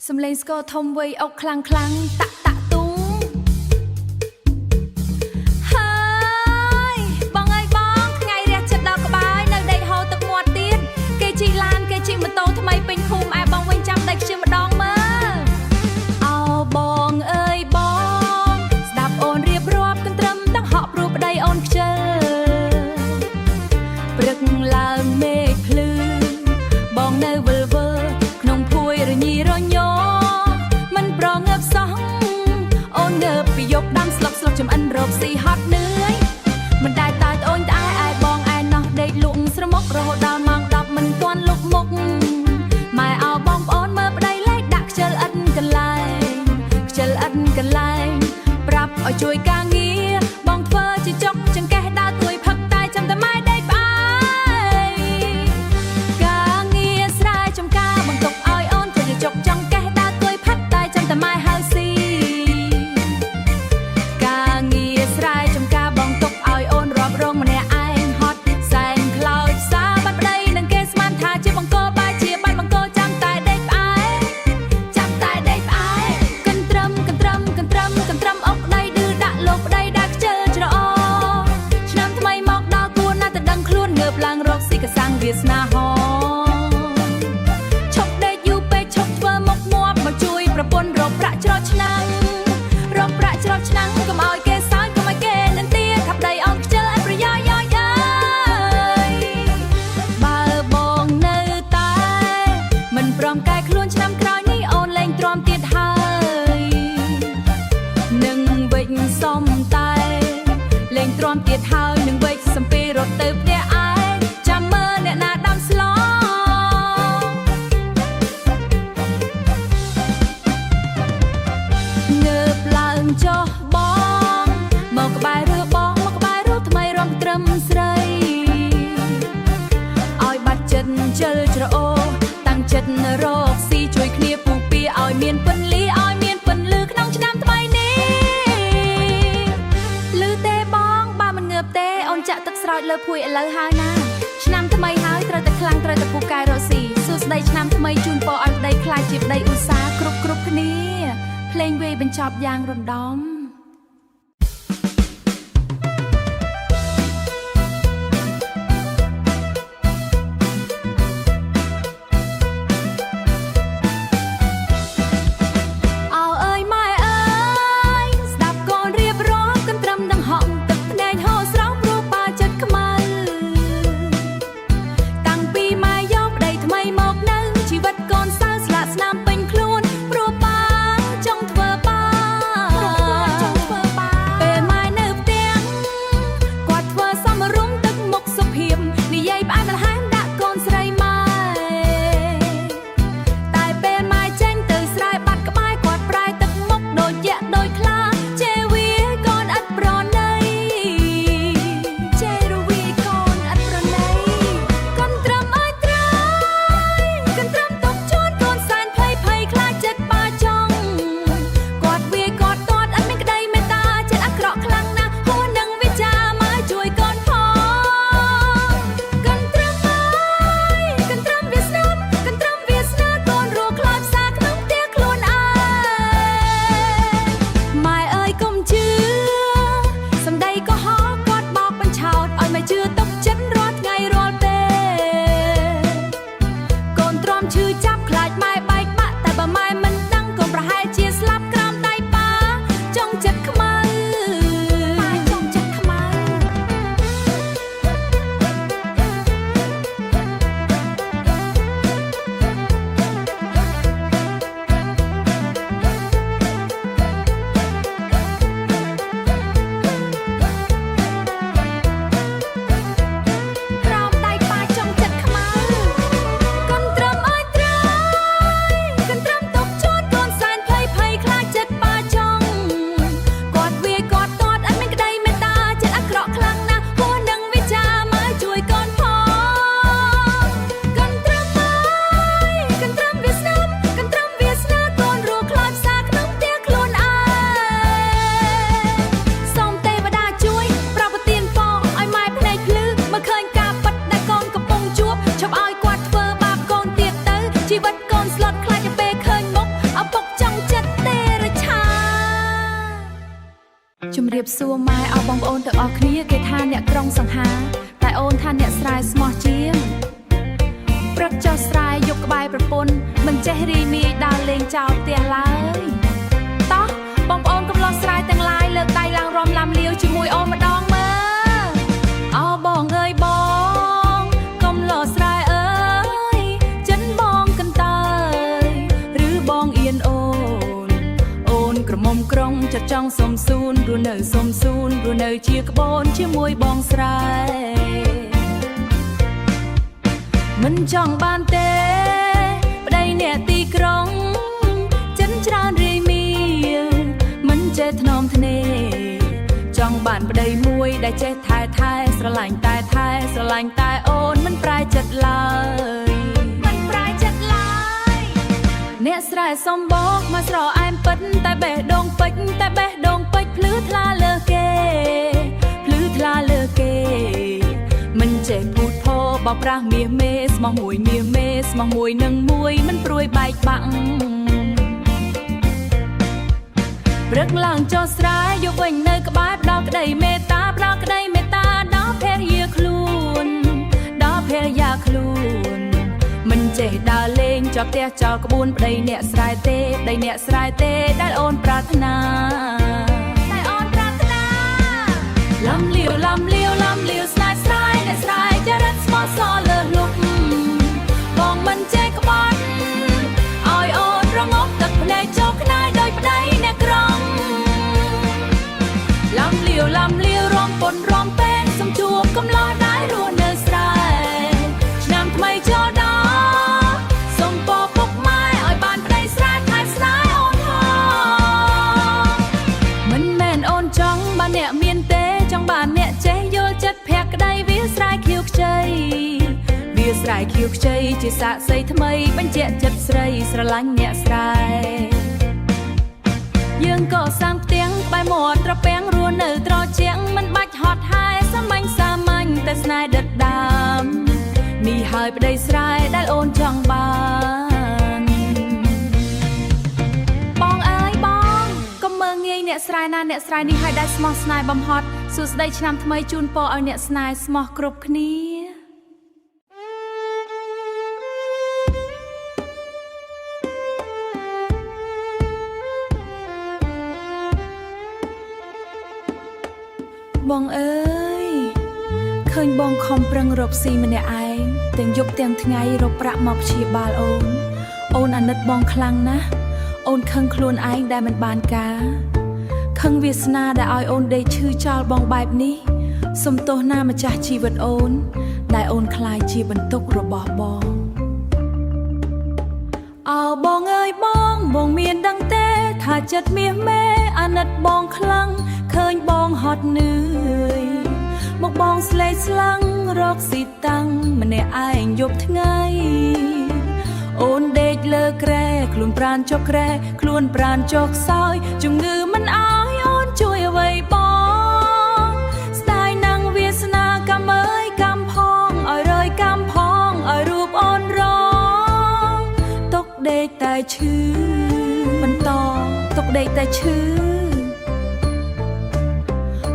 Some lanes go thom way out clang clang tạ tạ tung Hai bong ơi bong ngày ra chật đào có bài nơi đây hồ tập mùa tiên cây chi lan cây chi mà tô thầm ai bình khum ai bong quanh trăm đây chưa mà đong mơ ao bong ơi bong đạp ôn riệp rộp cân trâm đang họ rụp ở đây ôn chơi bực là mê plư bong nơi vơ vơ nông phui rồi nhì rồi nhóมันปรองเงือบสองโอนเงือบไปยกดังสลบสลบจำอันรบสีฮอตเนื้อยมันได้ตายโอนตายไอ้บองไอ้นอได้ลุงสระมกรอดาวมังดับมันตวนลุกมกไม่เอาบองอ้อนเมื่อไปได้ไล่ดักเชลอันกันไล่เชลอันกันไล่ปรับเอาช่วยกางเงียบองเฟอจะจกจังแกดาวตัวพักตายจำแต่ไม่ได้ไปกางเงียสลายจำกาบังตกอ้อยอ้อนตัวจะจกจังแกแต่ไม่หาสิกาเงียสลายจำกาบองตกอ้อยโอนรอบโรงมันแน่ไอฮอตแสงคลาวสาบันได้นังเกสมันทาเจี๊ยบังโกบายเจี๊ยบันบังโกจำตายได้ไปจำตายได้ไปกันตรำกันตรำกันตรำกันตรำออกได้ดื้อดะโลกได้ดักเจอจะรอฉะนั้นทำไมมอกดาวตัวน่าแต่ดังคล้วนเงือบลางรกสิกสังเวียสนาฮอชกได้อยู่ไปชกเฟอร์มกมัวมาช่วยประปนรบประจรชนังรบประจรชนังก็มาเอาเกสายก็มาเกนันเตี้ยขับได้ออกเจออันประยอยอยบาบองเนื้อตายมันปลอมกายคล้วนชนำคราวนี้โอนแรงตรอมเตียดหายหนึ่งวิ่งส้มตายแรงตรอมเตียดหายหนึ่งวิ่งสัมปีรถเติบเนี่ยไอจำเมื่อเนี่ยนาดำสลอจอบองมอกบายเรือบองมอกบายเรือทำไมรำตรำใส่อ้อยบัดจันเจอจะโอตั้งจันโรคสีช่วยเคลียร์ปูปีอ้อยเมียนปนลีอ้อยเมียนปนลือขนมชนำทำไมนี้ลือเตบองบ้ามันเงือบเตออนจะตักสลอยเลอพุยเลอหายนะชนำทำไมหายตระตะคลังตระตะปูกายโรสีสู้ได้ชนำทำไมจูนปออันได้คลายจีบได้อุตสาหกรุบกรุบคณีเพลงเวเป็นชอบยางรอนดอมเอาเอ้ยไม่เอ้ยสดับก่อนเรียบร้อยกันตรำดังห้องตึกแดงห่อสร้างรูปป่าจัดขมาตั้งปีมายอบได้ทำไมหมอกนั่งชีวิตก่อนสาวสละสนามเป็นคลุนรูปป่าจงเธอป่า ជំរាបសួរម៉ែអស់បងប្អូនទាំងអស់គ្នាគេថាអ្នកក្រុងសង្ហាតែអូនថាអ្នកស្រែស្មោះជាងព្រឹកចុះស្រែយកក្បែរប្រពន្ធមិនចេះរីមាយដើរលេងចោលផ្ទះឡើយតោះបងប្អូនកំឡោះស្រែទាំងឡាយលើកដៃឡើងរំឡាំលាវជាមួយអូនម្ដងមើលអោបងអើយបងកំឡោះស្រែអើយចិនបងកន្តើយឬបងអៀនអូនក្រមុំក្រុងចិត្តចង់សុំស៊ូនរស់នៅសុំស៊ូនរស់នៅជាក្បូនជាមួយបងស្រែមិនចង់បានទេប្តីអ្នកទីក្រុងចិនច្រើនរីមីមិនចេះថ្នមធ្នេចង់បានប្តីមួយដែលចេះថែស្រឡាញ់តែស្រឡាញ់តែអូនមិនប្រែចិត្តឡើយអ្នកស្រែសំបោកមកស្រអែមពិតតែបេះដូងពេជ្រភ្លឺថ្លាលើគេមិនចេះពូតផោបោកប្រាស់មាសមេស្មោះមួយមាសមេស្មោះមួយនឹងមួយមិនព្រួយបែកបាក់ព្រឹកឡើងចុះស្រែយកវិញនៅក្បែរផ្ដល់ក្តីមេត្តាដល់ភរិយាខ្លួនមិនចេះដើរលេងចប់ផ្ទះចោលក្បួនប្តីអ្នកស្រែទេដែលអូនប្រាថ្នាលំលាវស្នេហ៍ស្រែអ្នកស្រែចរិតស្មោះសរលើសលុបបងមិនចេះក្បត់ឲ្យអូនរងប់ទឹកភ្នែកចុះខ្នាយដោយប្តីអ្នកក្រុងលំលាវរំពន់រំពេនសំជួបកំឡោះដែររស់នៅស្រែឆ្នាំថ្មីចូលដល់សូមពរពុកម៉ែឲ្យបានប្តីស្រែថែស្នេហ៍អូនមិនមែនអូនចង់បានអ្នកមានទេចង់បានអ្នកចេះយល់ចិត្តភក្តីវាស្រែខៀវខ្ចីជាសាក្សីថ្មីបញ្ជាក់ចិត្តស្រីស្រឡាញ់អ្នកស្រែយើងក៏សាងផ្ទាំងបែមាត់ត្រពាំងរស់នៅត្រជាក់មិនបាច់ហត់ហែសាមញ្ញតែស្នេហ៍ដិតដាមនេះហើយប្តីស្រែដែលអូនចង់បានបងអើយបងកុំមើងងាយអ្នកស្រែណាអ្នកស្រែនេះហើយដែលស្មោះស្នេហ៍បំហត់សួស្តីឆ្នាំថ្មីជូនពរឲ្យអ្នកស្នេហ៍ស្មោះគ្រប់គ្នាបងអើយឃើញបងខំប្រឹងរកស៊ីម្នាក់ឯងទាំងយប់ទាំងថ្ងៃរកប្រាក់មកព្យាបាលអូនអាណិតបងខ្លាំងណាស់អូនខឹងខ្លួនឯងដែលមិនបានការខឹងវាសនាដែលឲ្យអូនដេកឈឺចោលបងបែបនេះសុំទោសណាម្ចាស់ជីវិតអូនដែលអូនខ្លាចជាបន្ទុករបស់បងអោបងអើយបងមានដឹងទេថាចិត្តមាសមេអាណិតបងខ្លាំងឃើញបងហត់នឿយមកបងស្លេកស្លាំងរកស៊ីតាំងម្នាក់ឯងយប់ថ្ងៃអូនដេកលើក្រែខ្លួនប្រានចុកក្រែខ្លួនប្រានចុកសោយជំងឺមិនអើយអូនជួយអ្វីបងស្ដាយណាំងវាសនាកម្មអើយកម្មផងឲ្យរយកម្មផងឲ្យរូបអូនរងទុកដេកតែឈឺបន្តទុកដេកតែឈឺ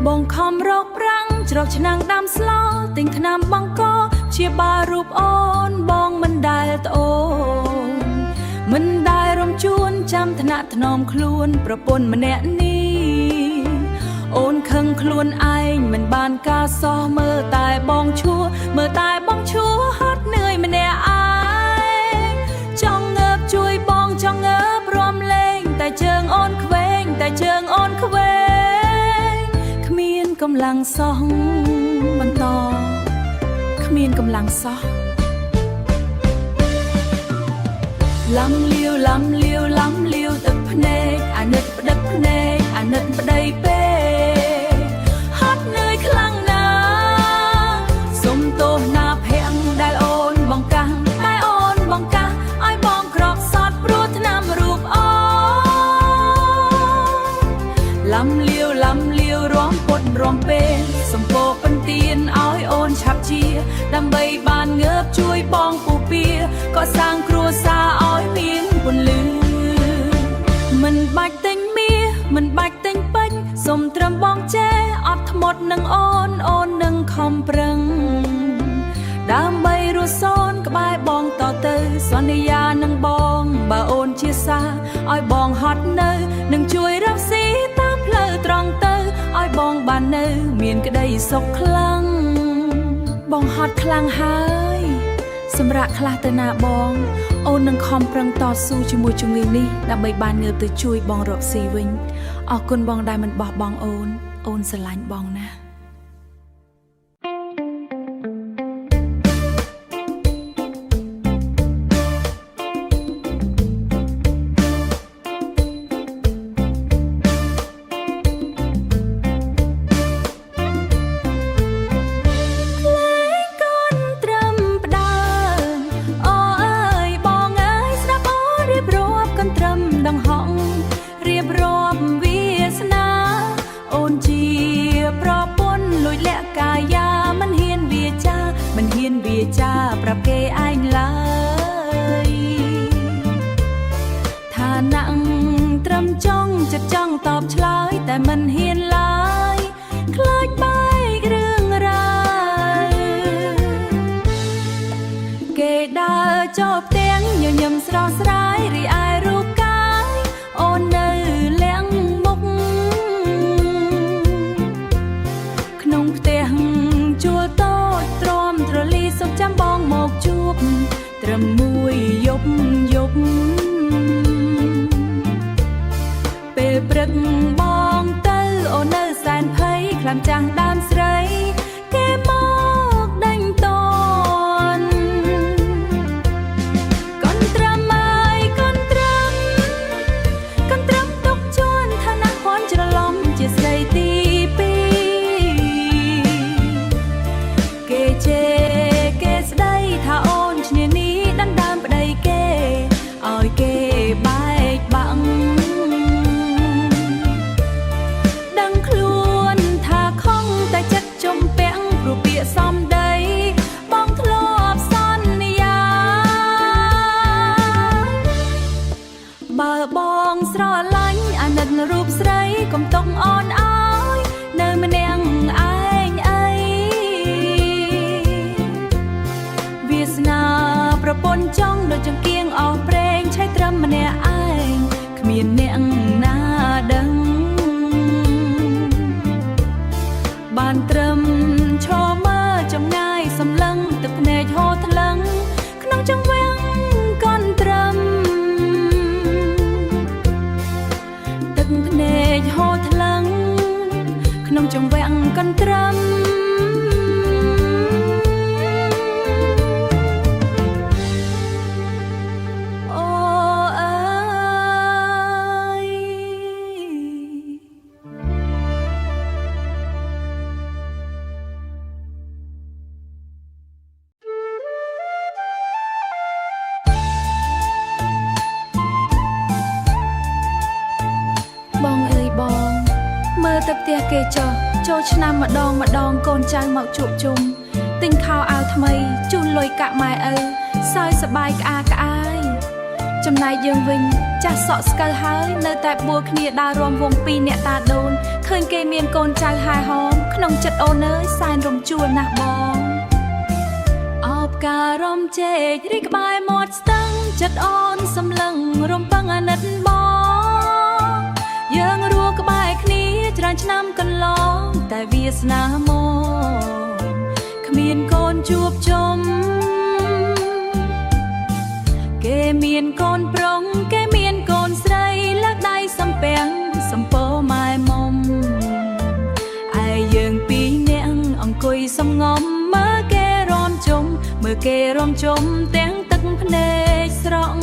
បងខំរកប្រាំងច្រកឆ្នាំងដាំស្លោទិញថ្នាំបង្កជាបារូបអូនបងមិនដែលត្អូនមិនដែលរំជួនចាំថ្នាក់ថ្នមខ្លួនប្រពន្ធម្នាក់នេះអូនខឹងខ្លួនឯងមិនបានការសោះមើលតែបងឈួហត់នឿយម្នាក់ឯងចង់ងើបជួយបងចង់ងើបរំលែងតែជើងអូនខ្វែងកម្លាំងសោះបន្តគ្មានកម្លាំងសោះលំលាវទឹកភ្នែកអាណិតផ្ដិតភ្នែកអាណិតប្តីពេកហត់នឿយខ្លាំងណាស់សុំទោសណាភ័ក្រដែលអូនបង្កាសឲ្យបងក្រកសត់ព្រោះថ្នាំរូបអូនលំលាវរំពុតរំពេលសំពោបន្ទានឲ្យអូនឆាប់ជាដើម្បីបានងើបជួយបងពូពៀក៏សាងគ្រួសារឲ្យមានពន្លឺមិនបាច់ទិញមាសមិនបាច់ទិញពេជ្រ សុំត្រឹមបងចេះអត់ធ្មត់នឹងអូននឹងខំប្រឹងដើម្បីរស់សូនក្បែរបងតទៅសន្យានឹងបងបើអូនជាសាឲ្យបងហត់នៅនឹងជួយរកស៊ីតាមផ្លូវត្រង់ទៅឲ្យបងបាននៅមានក្តីសុខខ្លាំងបងហត់ខ្លាំងហើយសម្រាប់ខ្លះទៅណាបងអូននឹងខំប្រឹងតស៊ូជាមួយជំងឺនេះដើម្បីបានងើបទៅជួយបងរកស៊ីវិញអរគុណបងដែលមិនបោះបង់អូនស្រឡាញ់បងណាស់ចាប្រាប់គេឯងឡើយថាណាំងត្រឹមចង់ចិត្តចង់តបឆ្លើយតែមិនហ៊ានឡើយខ្លាចបែករឿងរ៉ាវគេដើរចូលផ្ទាំងញញឹមស្រស់ស្រាយរីឯរូបកាយអូននៅលាក់មុខក្នុងផ្ទះជួលតូចទ្រាំទ្រលីសុំចាំបងមកជួបត្រឹមមួយយប់ពេលព្រឹកបងទៅអូននៅសែនភ័យខ្លាំចាំងដើមស្រីគេមកដេញតនកូនត្រឹមអើយកូនត្រឹមទុកជួនឋានៈហន់ច្រឡំជាស្រីទីពីរគេជេគេស្ដីថាអូនឈ្នានីដណ្ដើមប្តីគេឲ្យគេបែកបាក់ដឹងខ្លួនថាខំតែចិត្តចំពាំងព្រោះពាក្យសំដីបងធ្លាប់សន្យាបើបងស្រឡាញ់អាណិតរូបស្រីកុំຕົកអូនឲ្យនៅម្នាក់ឯងអីវាសនាប្រពន្ធចង់ដូចចង្គៀងអស់ប្រេងឆៃត្រឹមម្នាក់ឯងគ្មានអ្នកណាដឹងបានត្រឹមឈរមើលចំងាយសំឡឹងទឹកភ្នែកហូរថ្លឹងក្នុងចង្វាំងកូនត្រឹមទឹកភ្នែកហូរថ្លឹងក្នុងចង្វាំងកូនត្រឹមបងអើយបងមើលទៅផ្ទះគេចុះចូលឆ្នាំម្ដងកូនចៅមកជួបជុំទិញខោអាវថ្មីជូនលុយកាក់ម៉ែឪសើចសប្បាយក្អាកក្អាយចំណែកយើងវិញចាស់សក់ស្កូវហើយនៅតែបួលគ្នាដើររាំវង់ពីរអ្នកតាដូនឃើញគេមានកូនចៅហែហោមក្នុងចិត្តអូនអើយសែនរំជួលណាស់បងអបការរំជែករីក្បែរមាត់ស្ទឹងចិត្តអូនសម្លឹងរំពឹងអាណិតបងយើងរស់ក្បែរគ្នាច្រើនឆ្នាំកន្លងតែវាសនាមកគ្មានកូនជួបជុំគេមានកូនប្រុងគេមានកូនស្រីលើកដៃសំពាំងសំពោម៉ែមុំឯយើងពីរនាក់អង្គុយសំងំមើលគេរំជុំទាំងទឹកភ្នែកស្រក់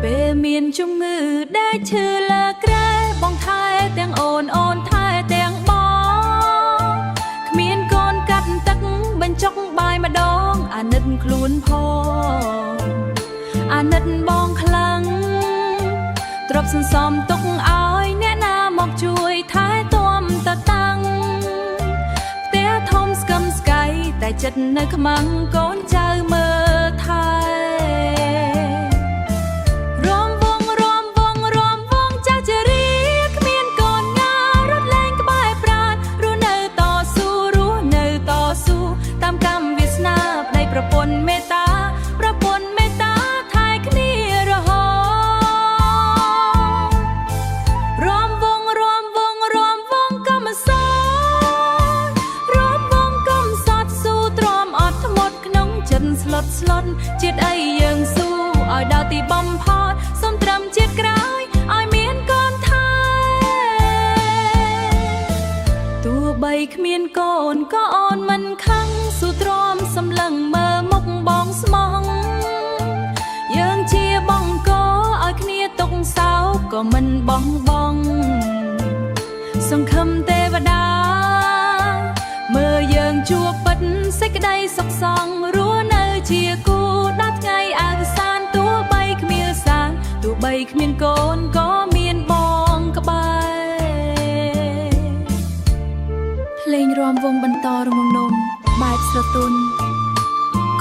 ពេលមានជំងឺដែលឈឺលើក្រែបងថែទាំងអូនថែទាំងបងគ្មានកូនកាត់ទឹកបញ្ចុកបាយម្ដងអាណិតខ្លួនផងអាណិតបងខ្លាំងទ្រព្យសន្សំទុកឲ្យអ្នកណាមកជួយថែទាំតតាំងផ្ទះធំស្កឹមស្កៃតែចិត្តនៅខ្មាំងកូនចៅមើលថែរំវងចាស់ជរា បំផុតសូមត្រឹមជាតិក្រោយឲ្យមានកូនថែទោះបីគ្មានកូនក៏អូនមិនខឹងស៊ូទ្រាំសម្លឹងមើលមុខបងស្មងយើងជាបងកោឲ្យគ្នាទុកសោកក៏មិនបោះបង់សង្ឃឹមទេវតាមើលយើងជួបពិតសេចក្តីសុខសង្ឃរស់នៅជាគូដល់ថ្ងៃអវសានទោះបីគ្មានសានទោះបីគ្មានកូនក៏មានបងក្បែរភ្លេងរាំវង់បន្តរងនំបែបស្រទន់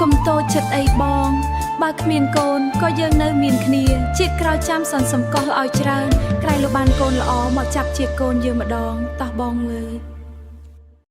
កុំតូចចិត្តអីបងបើគ្មានកូនក៏យើងនៅមានគ្នាជាតិក្រោយចាំសន្សំកោះឲ្យច្រើនក្រែងលោកបានកូនល្អមកចាប់ជាកូនយើងម្ដងតោះបងអើយ